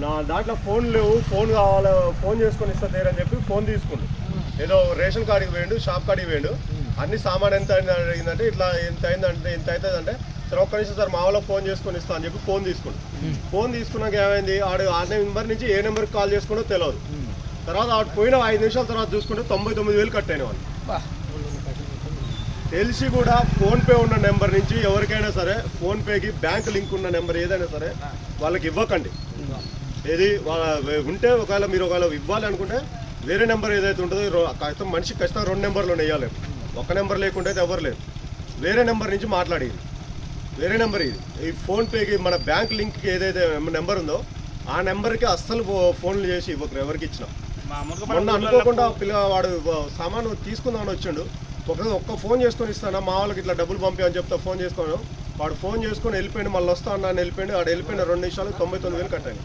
నా దాంట్లో ఫోన్ లేవు, ఫోన్ కావాలి, ఫోన్ చేసుకొని ఇస్తా తీరని చెప్పి ఫోన్ తీసుకుండు. ఏదో రేషన్ కార్డుకి పోయిండు, షాప్ కాడికి పోయిండు. అన్ని సామాన్ ఎంత అయిందంటే ఇట్లా ఎంత అయిందంటే ఇంత అవుతుందంటే సరే ఒక్క నిమిషం సార్ మా వాళ్ళకి ఫోన్ చేసుకొని ఇస్తా అని చెప్పి ఫోన్ తీసుకుండు. ఫోన్ తీసుకున్నాక ఏమైంది, ఆడు ఆ నెంబర్ నుంచి ఏ నెంబర్కి కాల్ చేసుకుంటో తెలియదు. తర్వాత ఆడు పోయిన 5 నిమిషాల తర్వాత చూసుకుంటే 99,000 కట్ అయిన వాళ్ళు. తెలిసి కూడా ఫోన్పే ఉన్న నెంబర్ నుంచి ఎవరికైనా సరే ఫోన్పేకి బ్యాంక్ లింక్ ఉన్న నెంబర్ ఏదైనా సరే వాళ్ళకి ఇవ్వకండి. ఏది ఉంటే ఒకవేళ మీరు ఇవ్వాలి అనుకుంటే వేరే నెంబర్ ఏదైతే ఉంటుందో మనిషికి ఖచ్చితంగా 2 నెంబర్లు వేయాలి. ఒక నెంబర్ లేకుంటే అయితే ఎవరు లేదు. వేరే నెంబర్ నుంచి మాట్లాడేది, వేరే నెంబర్ ఇది. ఈ ఫోన్పేకి మన బ్యాంక్ లింక్కి ఏదైతే నెంబర్ ఉందో ఆ నెంబర్కి అస్సలు ఫోన్లు చేసి ఇవ్వకరు ఎవరికి ఇచ్చినా. మొన్న అనుకోకుండా పిల్లవాడు సామాను తీసుకుందామని వచ్చిండు. ఒక్క ఫోన్ చేసుకొని ఇస్తాను మా వాళ్ళకి ఇట్లా డబ్బులు పంపి చెప్తా ఫోన్ చేసుకోను. వాడు ఫోన్ చేసుకొని వెళ్ళిపోయిండు. మళ్ళీ వస్తా అన్నాను వెళ్ళిపోయిండు. వాడు వెళ్ళిపోయిన 2 నిమిషాలు 99,000 కట్టాను.